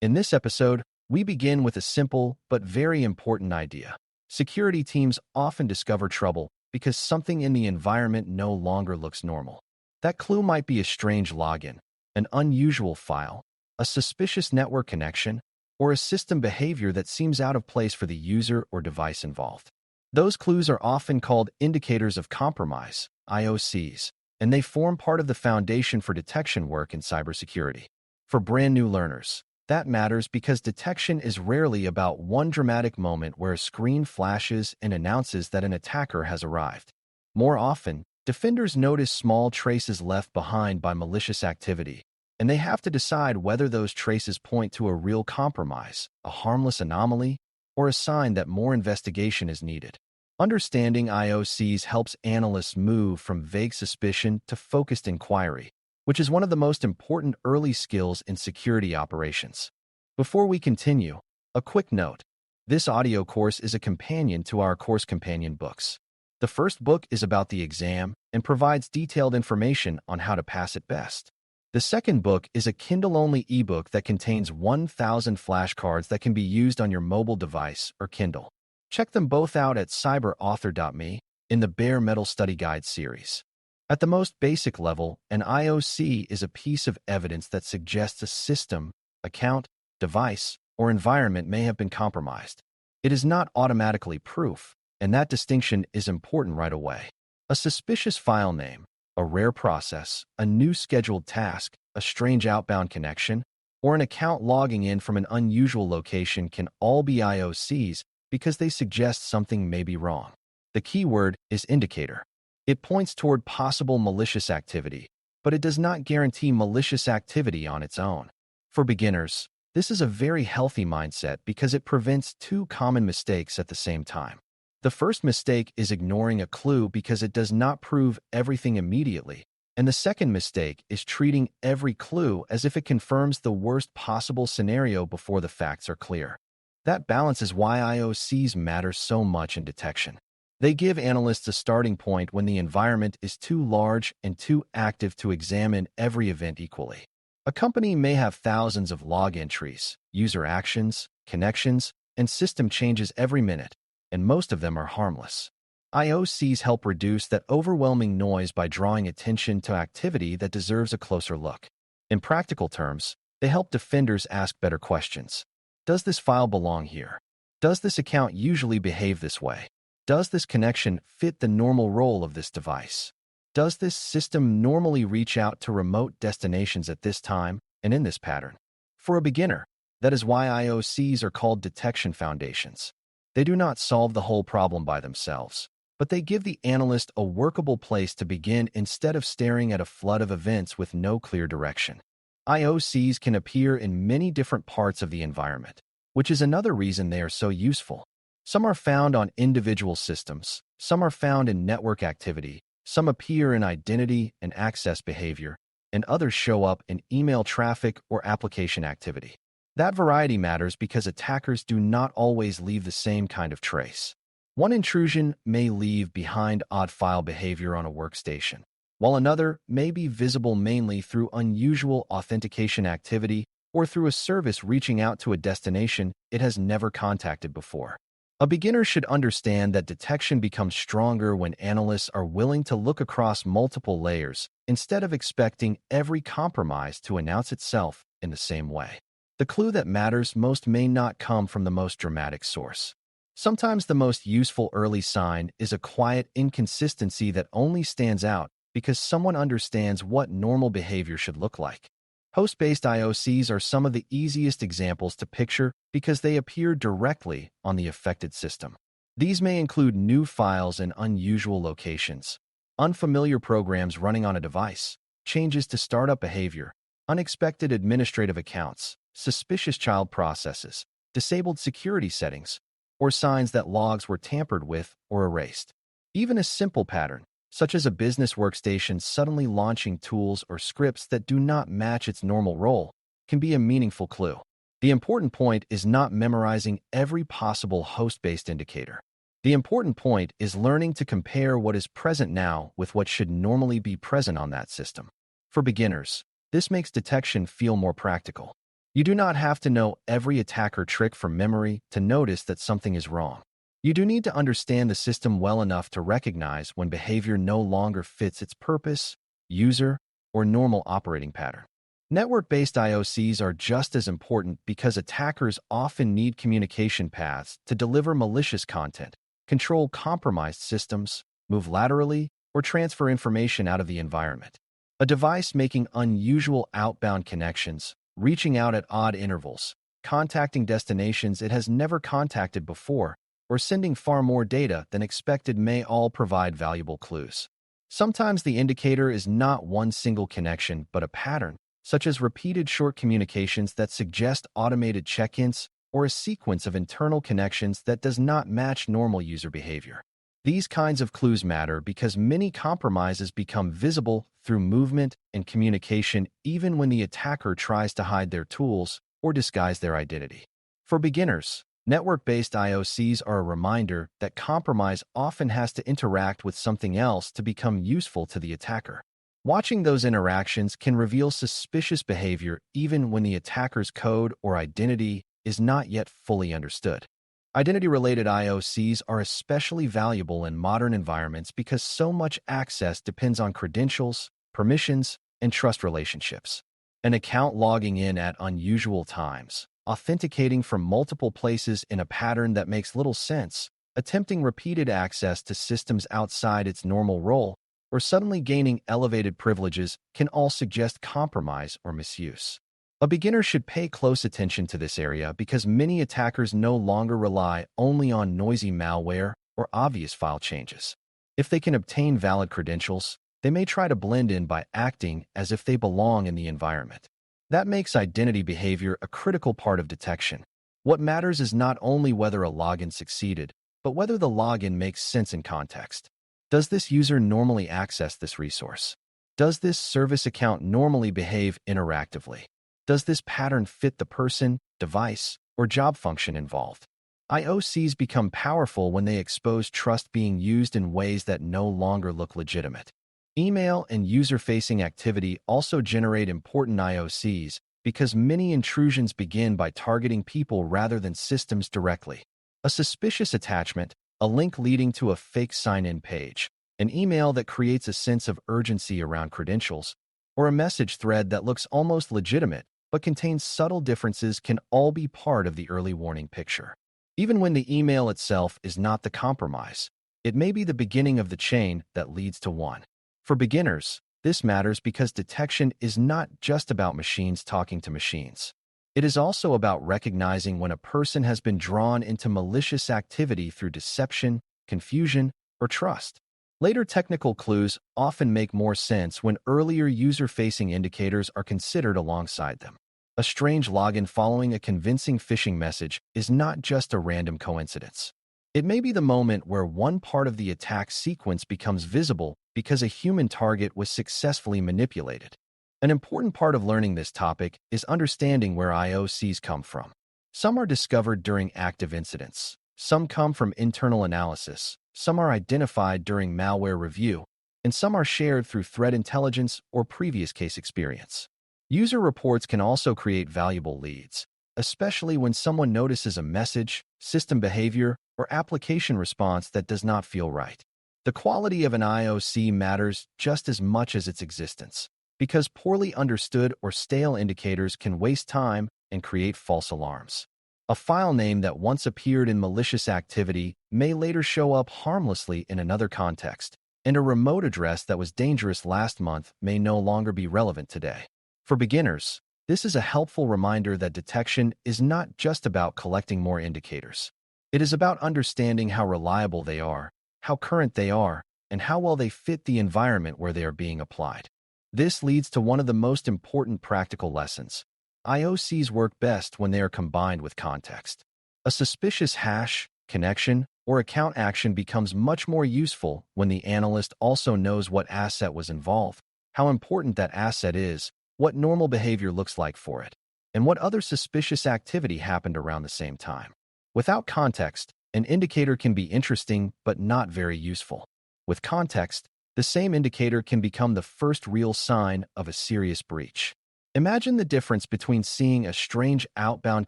In this episode, we begin with a simple but very important idea. Security teams often discover trouble because something in the environment no longer looks normal. That clue might be a strange login, an unusual file, a suspicious network connection, or a system behavior that seems out of place for the user or device involved. Those clues are often called indicators of compromise, IOCs, and they form part of the foundation for detection work in cybersecurity. For brand new learners, that matters because detection is rarely about one dramatic moment where a screen flashes and announces that an attacker has arrived. More often, defenders notice small traces left behind by malicious activity, and they have to decide whether those traces point to a real compromise, a harmless anomaly, or a sign that more investigation is needed. Understanding IOCs helps analysts move from vague suspicion to focused inquiry, which is one of the most important early skills in security operations. Before we continue, a quick note. This audio course is a companion to our course companion books. The first book is about the exam and provides detailed information on how to pass it best. The second book is a Kindle-only ebook that contains 1,000 flashcards that can be used on your mobile device or Kindle. Check them both out at cyberauthor.me in the Bare Metal Study Guide series. At the most basic level, an IOC is a piece of evidence that suggests a system, account, device, or environment may have been compromised. It is not automatically proof, and that distinction is important right away. A suspicious file name, a rare process, a new scheduled task, a strange outbound connection, or an account logging in from an unusual location can all be IOCs because they suggest something may be wrong. The key word is indicator. It points toward possible malicious activity, but it does not guarantee malicious activity on its own. For beginners, this is a very healthy mindset because it prevents two common mistakes at the same time. The first mistake is ignoring a clue because it does not prove everything immediately, and the second mistake is treating every clue as if it confirms the worst possible scenario before the facts are clear. That balance is why IOCs matter so much in detection. They give analysts a starting point when the environment is too large and too active to examine every event equally. A company may have thousands of log entries, user actions, connections, and system changes every minute, and most of them are harmless. IOCs help reduce that overwhelming noise by drawing attention to activity that deserves a closer look. In practical terms, they help defenders ask better questions. Does this file belong here? Does this account usually behave this way? Does this connection fit the normal role of this device? Does this system normally reach out to remote destinations at this time and in this pattern? For a beginner, that is why IOCs are called detection foundations. They do not solve the whole problem by themselves, but they give the analyst a workable place to begin instead of staring at a flood of events with no clear direction. IOCs can appear in many different parts of the environment, which is another reason they are so useful. Some are found on individual systems, some are found in network activity, some appear in identity and access behavior, and others show up in email traffic or application activity. That variety matters because attackers do not always leave the same kind of trace. One intrusion may leave behind odd file behavior on a workstation, while another may be visible mainly through unusual authentication activity or through a service reaching out to a destination it has never contacted before. A beginner should understand that detection becomes stronger when analysts are willing to look across multiple layers instead of expecting every compromise to announce itself in the same way. The clue that matters most may not come from the most dramatic source. Sometimes the most useful early sign is a quiet inconsistency that only stands out because someone understands what normal behavior should look like. Host-based IOCs are some of the easiest examples to picture because they appear directly on the affected system. These may include new files in unusual locations, unfamiliar programs running on a device, changes to startup behavior, unexpected administrative accounts, suspicious child processes, disabled security settings, or signs that logs were tampered with or erased. Even a simple pattern, such as a business workstation suddenly launching tools or scripts that do not match its normal role, can be a meaningful clue. The important point is not memorizing every possible host-based indicator. The important point is learning to compare what is present now with what should normally be present on that system. For beginners, this makes detection feel more practical. You do not have to know every attacker trick from memory to notice that something is wrong. You do need to understand the system well enough to recognize when behavior no longer fits its purpose, user, or normal operating pattern. Network-based IOCs are just as important because attackers often need communication paths to deliver malicious content, control compromised systems, move laterally, or transfer information out of the environment. A device making unusual outbound connections, reaching out at odd intervals, contacting destinations it has never contacted before, or sending far more data than expected may all provide valuable clues. Sometimes the indicator is not one single connection, but a pattern, such as repeated short communications that suggest automated check-ins or a sequence of internal connections that does not match normal user behavior. These kinds of clues matter because many compromises become visible through movement and communication even when the attacker tries to hide their tools or disguise their identity. For beginners, network-based IOCs are a reminder that compromise often has to interact with something else to become useful to the attacker. Watching those interactions can reveal suspicious behavior even when the attacker's code or identity is not yet fully understood. Identity-related IOCs are especially valuable in modern environments because so much access depends on credentials, permissions, and trust relationships. An account logging in at unusual times, authenticating from multiple places in a pattern that makes little sense, attempting repeated access to systems outside its normal role, or suddenly gaining elevated privileges can all suggest compromise or misuse. A beginner should pay close attention to this area because many attackers no longer rely only on noisy malware or obvious file changes. If they can obtain valid credentials, they may try to blend in by acting as if they belong in the environment. That makes identity behavior a critical part of detection. What matters is not only whether a login succeeded, but whether the login makes sense in context. Does this user normally access this resource? Does this service account normally behave interactively? Does this pattern fit the person, device, or job function involved? IOCs become powerful when they expose trust being used in ways that no longer look legitimate. Email and user-facing activity also generate important IOCs because many intrusions begin by targeting people rather than systems directly. A suspicious attachment, a link leading to a fake sign-in page, an email that creates a sense of urgency around credentials, or a message thread that looks almost legitimate but contains subtle differences can all be part of the early warning picture. Even when the email itself is not the compromise, it may be the beginning of the chain that leads to one. For beginners, this matters because detection is not just about machines talking to machines. It is also about recognizing when a person has been drawn into malicious activity through deception, confusion, or trust. Later technical clues often make more sense when earlier user-facing indicators are considered alongside them. A strange login following a convincing phishing message is not just a random coincidence. It may be the moment where one part of the attack sequence becomes visible because a human target was successfully manipulated. An important part of learning this topic is understanding where IOCs come from. Some are discovered during active incidents. Some come from internal analysis. Some are identified during malware review, and some are shared through threat intelligence or previous case experience. User reports can also create valuable leads, especially when someone notices a message, system behavior, or application response that does not feel right. The quality of an IOC matters just as much as its existence, because poorly understood or stale indicators can waste time and create false alarms. A file name that once appeared in malicious activity may later show up harmlessly in another context, and a remote address that was dangerous last month may no longer be relevant today. For beginners, this is a helpful reminder that detection is not just about collecting more indicators. It is about understanding how reliable they are, how current they are, and how well they fit the environment where they are being applied. This leads to one of the most important practical lessons. IOCs work best when they are combined with context. A suspicious hash, connection, or account action becomes much more useful when the analyst also knows what asset was involved, how important that asset is, what normal behavior looks like for it, and what other suspicious activity happened around the same time. Without context, an indicator can be interesting but not very useful. With context, the same indicator can become the first real sign of a serious breach. Imagine the difference between seeing a strange outbound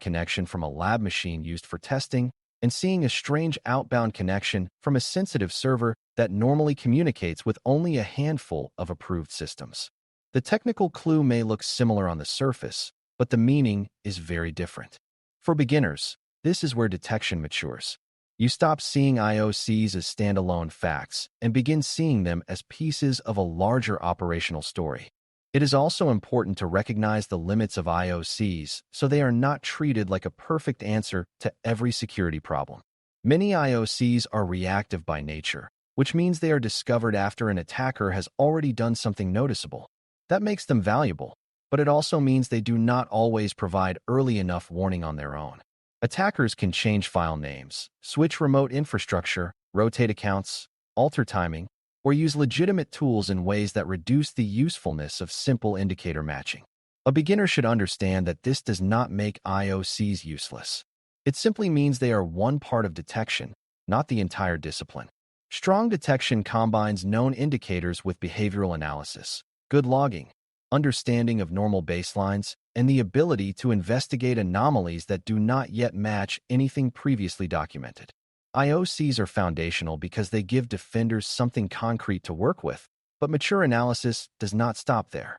connection from a lab machine used for testing and seeing a strange outbound connection from a sensitive server that normally communicates with only a handful of approved systems. The technical clue may look similar on the surface, but the meaning is very different. For beginners, this is where detection matures. You stop seeing IOCs as standalone facts and begin seeing them as pieces of a larger operational story. It is also important to recognize the limits of IOCs so they are not treated like a perfect answer to every security problem. Many IOCs are reactive by nature, which means they are discovered after an attacker has already done something noticeable. That makes them valuable, but it also means they do not always provide early enough warning on their own. Attackers can change file names, switch remote infrastructure, rotate accounts, alter timing, or use legitimate tools in ways that reduce the usefulness of simple indicator matching. A beginner should understand that this does not make IOCs useless. It simply means they are one part of detection, not the entire discipline. Strong detection combines known indicators with behavioral analysis, good logging, understanding of normal baselines, and the ability to investigate anomalies that do not yet match anything previously documented. IOCs are foundational because they give defenders something concrete to work with, but mature analysis does not stop there.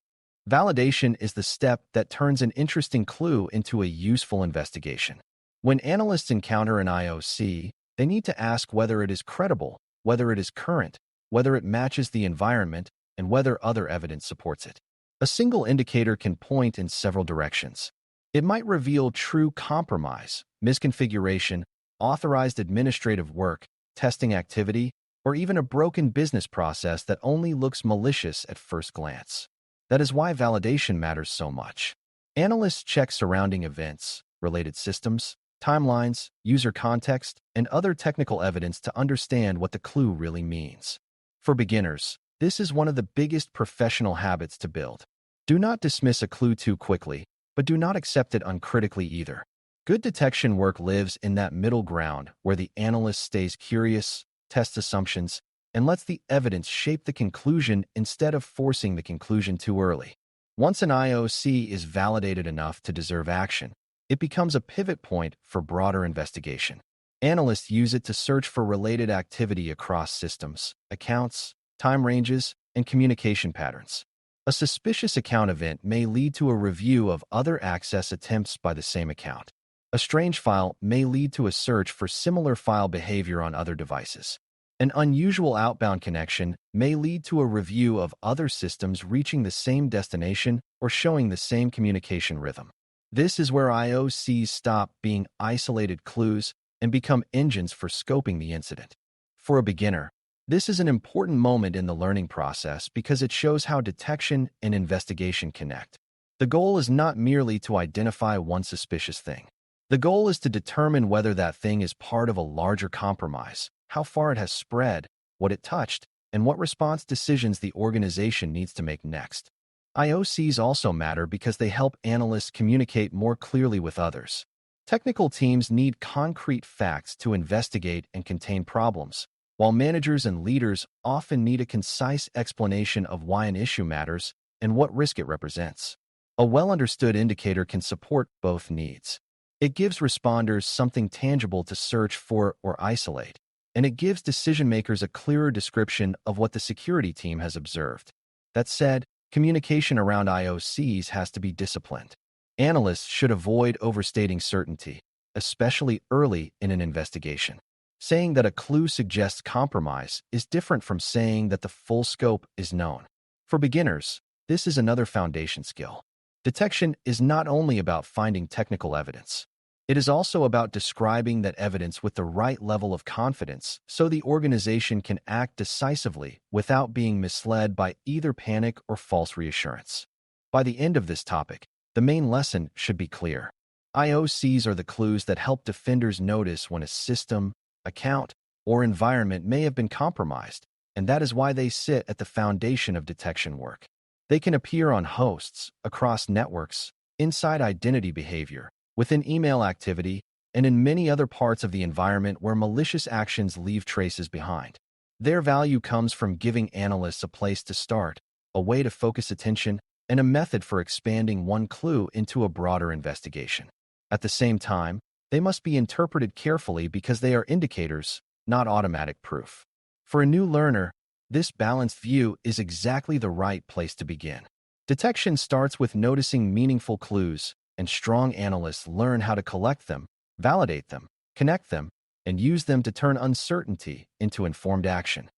Validation is the step that turns an interesting clue into a useful investigation. When analysts encounter an IOC, they need to ask whether it is credible, whether it is current, whether it matches the environment, and whether other evidence supports it. A single indicator can point in several directions. It might reveal true compromise, misconfiguration, authorized administrative work, testing activity, or even a broken business process that only looks malicious at first glance. That is why validation matters so much. Analysts check surrounding events, related systems, timelines, user context, and other technical evidence to understand what the clue really means. For beginners, this is one of the biggest professional habits to build. Do not dismiss a clue too quickly, but do not accept it uncritically either. Good detection work lives in that middle ground where the analyst stays curious, tests assumptions, and lets the evidence shape the conclusion instead of forcing the conclusion too early. Once an IOC is validated enough to deserve action, it becomes a pivot point for broader investigation. Analysts use it to search for related activity across systems, accounts, time ranges, and communication patterns. A suspicious account event may lead to a review of other access attempts by the same account. A strange file may lead to a search for similar file behavior on other devices. An unusual outbound connection may lead to a review of other systems reaching the same destination or showing the same communication rhythm. This is where IOCs stop being isolated clues and become engines for scoping the incident. For a beginner, this is an important moment in the learning process because it shows how detection and investigation connect. The goal is not merely to identify one suspicious thing. The goal is to determine whether that thing is part of a larger compromise, how far it has spread, what it touched, and what response decisions the organization needs to make next. IOCs also matter because they help analysts communicate more clearly with others. Technical teams need concrete facts to investigate and contain problems, while managers and leaders often need a concise explanation of why an issue matters and what risk it represents. A well-understood indicator can support both needs. It gives responders something tangible to search for or isolate, and it gives decision-makers a clearer description of what the security team has observed. That said, communication around IOCs has to be disciplined. Analysts should avoid overstating certainty, especially early in an investigation. Saying that a clue suggests compromise is different from saying that the full scope is known. For beginners, this is another foundation skill. Detection is not only about finding technical evidence. It is also about describing that evidence with the right level of confidence so the organization can act decisively without being misled by either panic or false reassurance. By the end of this topic, the main lesson should be clear. IOCs are the clues that help defenders notice when a system, account, or environment may have been compromised, and that is why they sit at the foundation of detection work. They can appear on hosts, across networks, inside identity behavior, within email activity, and in many other parts of the environment where malicious actions leave traces behind. Their value comes from giving analysts a place to start, a way to focus attention, and a method for expanding one clue into a broader investigation. At the same time, they must be interpreted carefully because they are indicators, not automatic proof. For a new learner, this balanced view is exactly the right place to begin. Detection starts with noticing meaningful clues, and strong analysts learn how to collect them, validate them, connect them, and use them to turn uncertainty into informed action.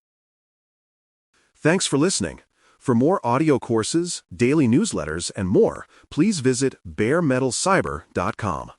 Thanks for listening. For more audio courses, daily newsletters, and more, please visit baremetalcyber.com.